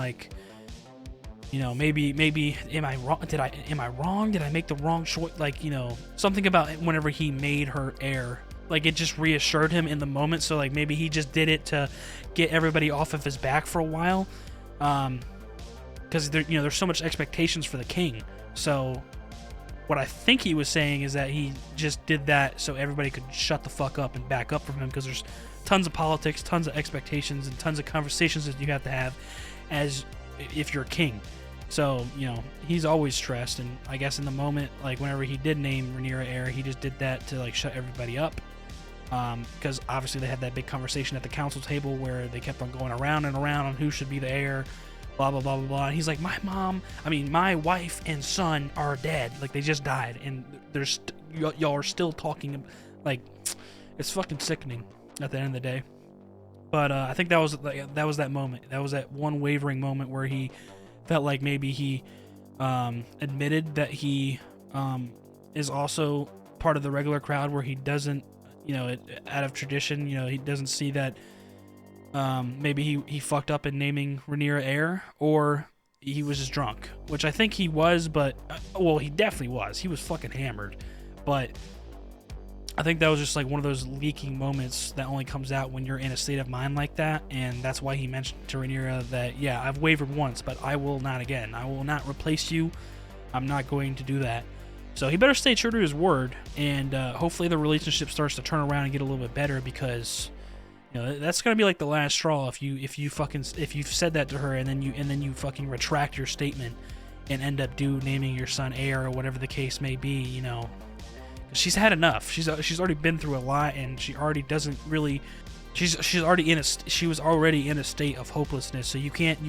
maybe am I wrong? Did I make the wrong choice? Something about whenever he made her heir. It just reassured him in the moment, so maybe he just did it to get everybody off of his back for a while, because there's so much expectations for the king. So what I think he was saying is that he just did that so everybody could shut the fuck up and back up from him, because there's tons of politics, tons of expectations, and tons of conversations that you have to have as if you're a king. So, he's always stressed, and I guess in the moment, whenever he did name Rhaenyra heir, he just did that to shut everybody up. Because obviously they had that big conversation at the council table where they kept on going around and around on who should be the heir, blah, blah, blah, blah, blah. And he's like, my wife and son are dead. They just died. And y'all are still talking. It's fucking sickening at the end of the day. But I think that was that moment. That was that one wavering moment where he felt like maybe he admitted that he is also part of the regular crowd, where he doesn't, out of tradition, he doesn't see that maybe he fucked up in naming Rhaenyra heir, or he was just drunk, which I think he was, but he definitely was. He was fucking hammered, but I think that was just one of those leaking moments that only comes out when you're in a state of mind like that, and that's why he mentioned to Rhaenyra that, yeah, I've wavered once, but I will not again. I will not replace you I'm not going to do that. So he better stay true to his word, and hopefully the relationship starts to turn around and get a little bit better, because you know that's gonna be like the last straw if you've said that to her and then you fucking retract your statement and end up naming your son heir or whatever the case may be. You know, she's had enough. She's already been through a lot, and she already doesn't really. She was already in a state of hopelessness. So you can't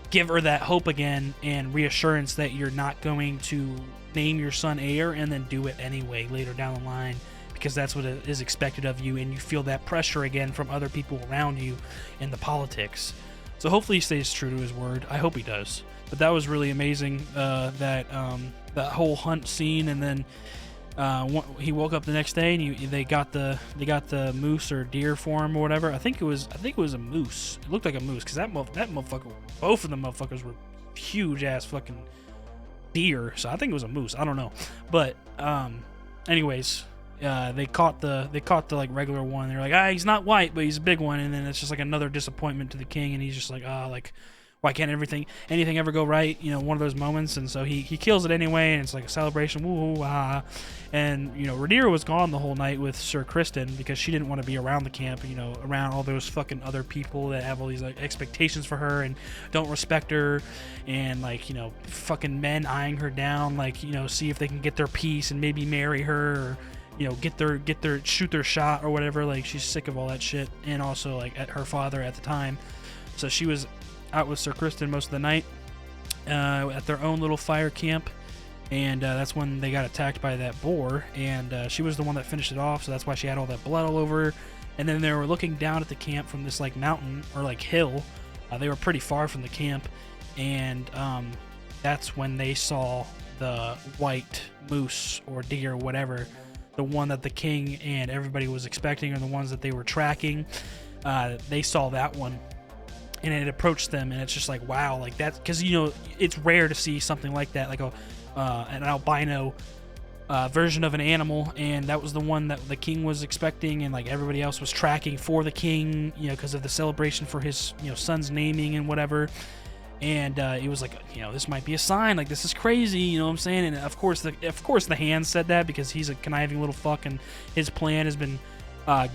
give her that hope again and reassurance that you're not going to name your son heir and then do it anyway later down the line, because that's what is expected of you, and you feel that pressure again from other people around you in the politics. So hopefully he stays true to his word. I hope he does. But that was really amazing, that whole hunt scene, and then he woke up the next day and they got the moose or deer for him or whatever. I think it was a moose. It looked like a moose, because that motherfucker, both of them motherfuckers were huge ass fucking deer. So I think it was a moose. I don't know, but anyways, they caught the like regular one. They're like, he's not white, but he's a big one. And then it's just like another disappointment to the king, and he's just like, like, why can't anything ever go right? You know, one of those moments. And so he kills it anyway, and it's like a celebration. Woo, ah. And, you know, Rhaenyra was gone the whole night with Sir Criston because she didn't want to be around the camp, you know, around all those fucking other people that have all these like expectations for her and don't respect her, and like, you know, fucking men eyeing her down, like, you know, see if they can get their piece and maybe marry her, or, you know, shoot their shot or whatever. Like, she's sick of all that shit. And also like at her father at the time. So she was out with Sir Criston most of the night at their own little fire camp, and that's when they got attacked by that boar, and she was the one that finished it off, so that's why she had all that blood all over her. And then they were looking down at the camp from this like mountain or like hill. They were pretty far from the camp, and that's when they saw the white moose or deer, whatever, the one that the king and everybody was expecting, or the ones that they were tracking. They saw that one, and it approached them, and it's just like, wow, like that, because, you know, it's rare to see something like that, like an albino version of an animal, and that was the one that the king was expecting, and like everybody else was tracking for the king, you know, because of the celebration for his, you know, son's naming and whatever. And it was like, you know, this might be a sign, like, this is crazy, you know what I'm saying? And of course the hand said that, because he's a conniving little fuck, and his plan has been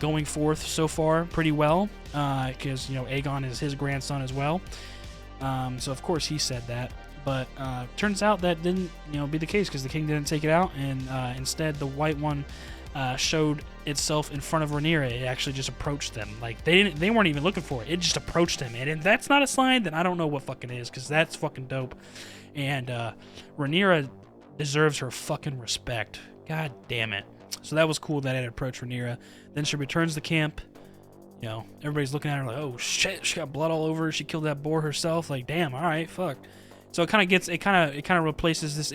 going forth so far pretty well, because, you know, Aegon is his grandson as well, so of course he said that. But turns out that didn't, you know, be the case, because the king didn't take it out, and instead the white one showed itself in front of Rhaenyra. It actually just approached them. Like, they weren't even looking for it. It just approached them, and if that's not a sign, then I don't know what fucking is, because that's fucking dope. And Rhaenyra deserves her fucking respect. God damn it. So that was cool that it approached Rhaenyra. Then she returns to camp. You know, everybody's looking at her like, oh shit, she got blood all over her. She killed that boar herself. Like, damn, all right, fuck. So it kind of replaces this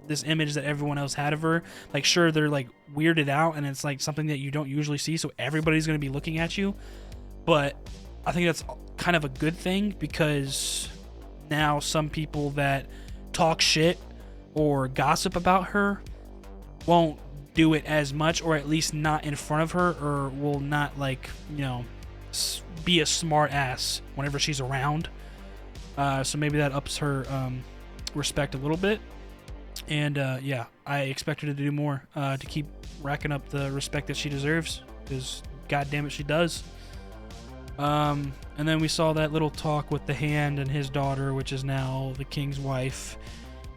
this image that everyone else had of her. Like, sure, they're like weirded out, and it's like something that you don't usually see, so everybody's gonna be looking at you. But I think that's kind of a good thing, because now some people that talk shit or gossip about her won't do it as much, or at least not in front of her, or will not, like, you know, be a smart ass whenever she's around. So maybe that ups her respect a little bit. And yeah, I expect her to do more, to keep racking up the respect that she deserves, because god damn it, she does. And then we saw that little talk with the Hand and his daughter, which is now the king's wife.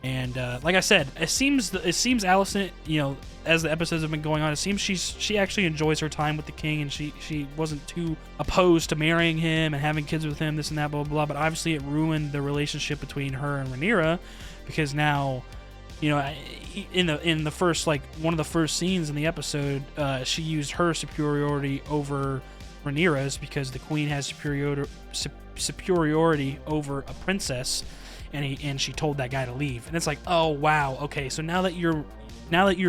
And like I said, it seems Alicent, you know, as the episodes have been going on, it seems she actually enjoys her time with the king, and she wasn't too opposed to marrying him and having kids with him, this and that, blah blah blah. But obviously it ruined the relationship between her and Rhaenyra, because now, you know, in the first, like, one of the first scenes in the episode, she used her superiority over Rhaenyra's, because the queen has superiority over a princess. And she told that guy to leave, and it's like, oh wow, okay, so now that you're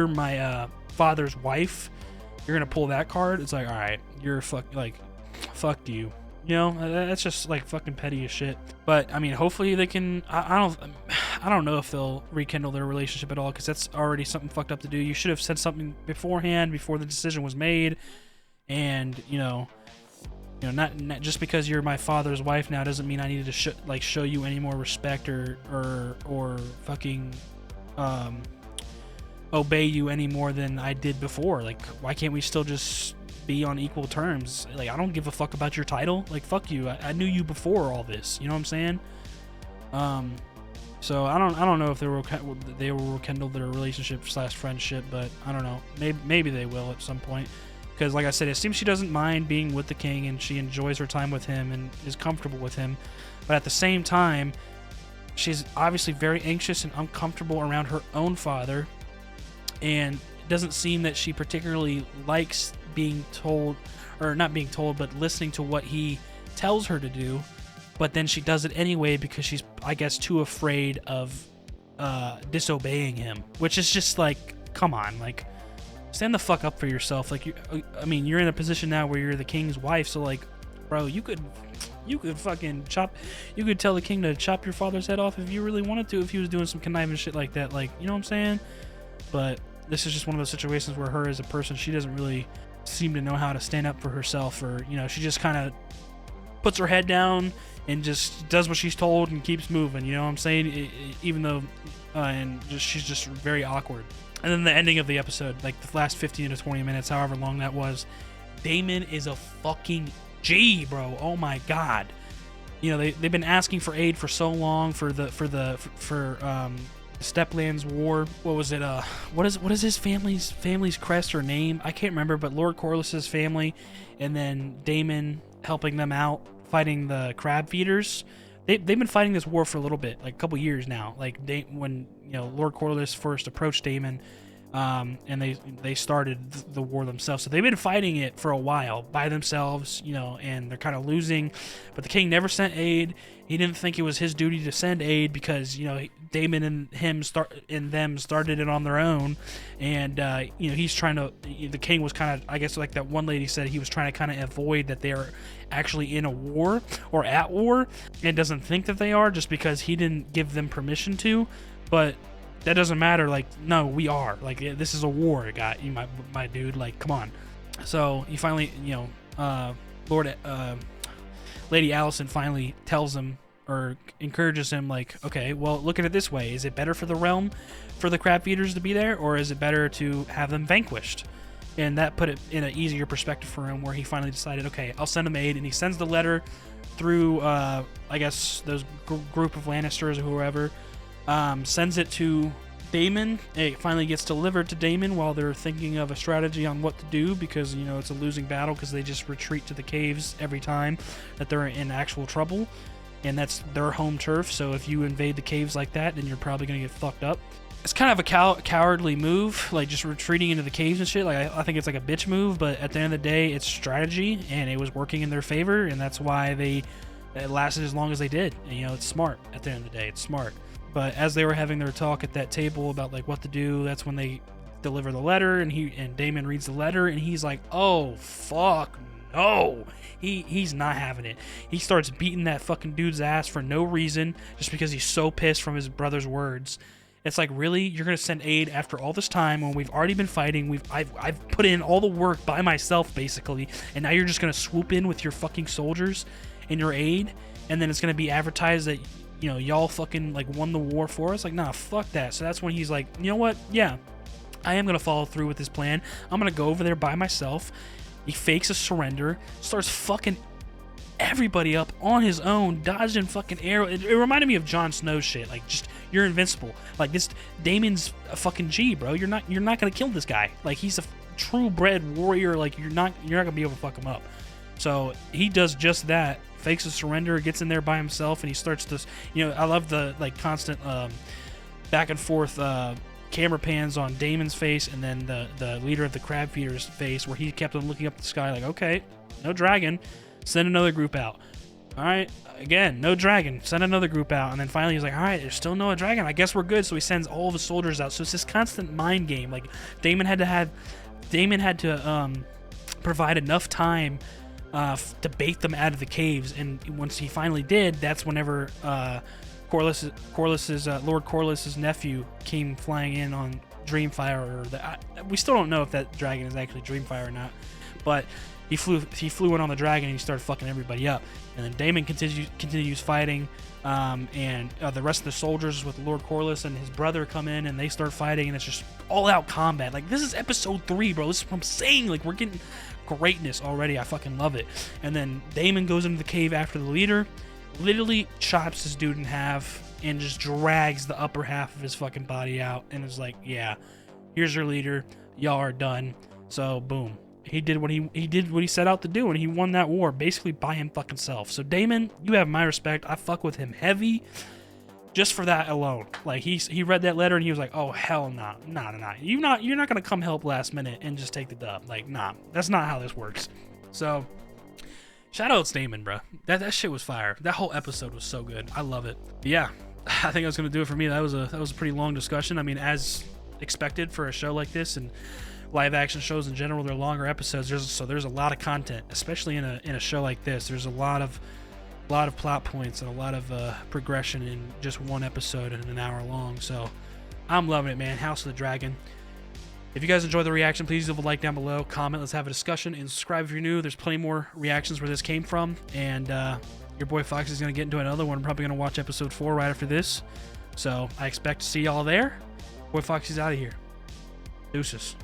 my father's wife, you're gonna pull that card. It's like, all right, you're fuck you, you know. That's just like fucking petty as shit. But I mean, hopefully they can. I don't know if they'll rekindle their relationship at all, because that's already something fucked up to do. You should have said something beforehand, before the decision was made, and, you know, You know, not just because you're my father's wife now doesn't mean I need to show you any more respect or fucking obey you any more than I did before. Like, why can't we still just be on equal terms? Like, I don't give a fuck about your title. Like, fuck you. I knew you before all this. You know what I'm saying? So I don't know if they will rekindle their relationship / friendship, but I don't know. Maybe they will at some point. Because, like I said, it seems she doesn't mind being with the king, and she enjoys her time with him and is comfortable with him. But at the same time, she's obviously very anxious and uncomfortable around her own father, and it doesn't seem that she particularly likes being told, or not being told, but listening to what he tells her to do. But then she does it anyway because she's, I guess, too afraid of disobeying him, which is just like, come on, like, stand the fuck up for yourself. Like, I mean, you're in a position now where you're the king's wife, so like, bro, you could fucking you could tell the king to chop your father's head off if you really wanted to, if he was doing some conniving shit like that, like, you know what I'm saying? But this is just one of those situations where her as a person, she doesn't really seem to know how to stand up for herself, or, you know, she just kind of puts her head down and just does what she's told and keeps moving, you know what I'm saying? Even though, she's just very awkward. And then the ending of the episode, like the last 15 to 20 minutes, however long that was, Daemon is a fucking G, bro. Oh my god. You know, they've been asking for aid for so long for Steplands War. What was it? What is his family's crest or name? I can't remember, but Lord Corlys's family, and then Daemon helping them out fighting the crab feeders. They've been fighting this war for a little bit, like a couple years now. Like when, you know, Lord Corlys first approached Daemon, and they started the war themselves. So they've been fighting it for a while by themselves, you know, and they're kind of losing. But the king never sent aid. He didn't think it was his duty to send aid because, you know, Daemon and them started it on their own, and you know, he's trying to. The king was kind of, I guess, like that one lady said, he was trying to kind of avoid that they're actually in a war or at war, and doesn't think that they are just because he didn't give them permission to. But that doesn't matter. Like, no, we are. Like, this is a war, my dude. Like, come on. So he finally, you know, Lady Allison finally tells him, or encourages him, like, okay, well, look at it this way. Is it better for the realm for the crab feeders to be there, or is it better to have them vanquished? And that put it in an easier perspective for him, where he finally decided, okay, I'll send him aid. And he sends the letter through, I guess, those group of Lannisters or whoever, sends it to Daemon. It finally gets delivered to Daemon while they're thinking of a strategy on what to do, because, you know, it's a losing battle because they just retreat to the caves every time that they're in actual trouble. And that's their home turf, so if you invade the caves like that, then you're probably going to get fucked up. It's kind of a cowardly move, like just retreating into the caves and shit. Like, I think it's like a bitch move, but at the end of the day, it's strategy, and it was working in their favor, and that's why it lasted as long as they did. And, you know, it's smart. At the end of the day, it's smart. But as they were having their talk at that table about, like, what to do, that's when they deliver the letter, and Daemon reads the letter, and he's like, oh, fuck no. He's not having it. He starts beating that fucking dude's ass for no reason, just because he's so pissed from his brother's words. It's like, really? You're gonna send aid after all this time when we've already been fighting? I've put in all the work by myself, basically, and now you're just gonna swoop in with your fucking soldiers and your aid, and then it's gonna be advertised that, you know, y'all fucking, like, won the war for us? Like, nah, fuck that. So that's when he's like, you know what? Yeah, I am gonna follow through with this plan. I'm gonna go over there by myself. He fakes a surrender, starts fucking everybody up on his own, dodging fucking arrow. It reminded me of Jon Snow shit. Like, just, you're invincible. Like, this Daemon's a fucking G, bro. You're not gonna kill this guy. Like, he's a true bred warrior. Like, you're not gonna be able to fuck him up. So he does just that. Fakes a surrender, gets in there by himself, and he starts this. You know, I love the, like, constant back and forth camera pans on Daemon's face, and then the leader of the crab feeders' face, where he kept on looking up at the sky like, okay, no dragon, send another group out. All right, again, no dragon, send another group out. And then finally he's like, all right, there's still no dragon, I guess we're good. So he sends all of his soldiers out. So it's this constant mind game. Like, Daemon had to provide enough time to bait them out of the caves, and once he finally did, that's whenever Lord Corlys's nephew came flying in on Dreamfire, or we still don't know if that dragon is actually Dreamfire or not, but he flew in on the dragon and he started fucking everybody up. And then Daemon continues fighting, and the rest of the soldiers with Lord Corlys and his brother come in and they start fighting, and it's just all out combat. Like, this is episode 3, bro. This is what I'm saying. Like, we're getting greatness already. I fucking love it. And then Daemon goes into the cave after the leader, literally chops this dude in half and just drags the upper half of his fucking body out, and is like, yeah, here's your leader, y'all are done. So boom, he did what he set out to do, and he won that war basically by him fucking self. So Daemon, you have my respect. I fuck with him heavy just for that alone. Like, he read that letter and he was like, oh hell nah. You're not gonna come help last minute and just take the dub. Like, nah, that's not how this works. So shout out to Daemon, bro. That shit was fire. That whole episode was so good. I love it. But yeah, I think I was gonna do it for me. That was a pretty long discussion. I mean, as expected for a show like this, and live action shows in general, they're longer episodes. There's a lot of content, especially in a show like this. There's a lot of plot points and a lot of progression in just one episode and an hour long. So I'm loving it, man. House of the Dragon. If you guys enjoy the reaction, please leave a like down below, comment, let's have a discussion, and subscribe if you're new. There's plenty more reactions where this came from, and your boy Fox is going to get into another one. I'm probably going to watch episode 4 right after this, so I expect to see y'all there. Boy Foxy's out of here. Deuces.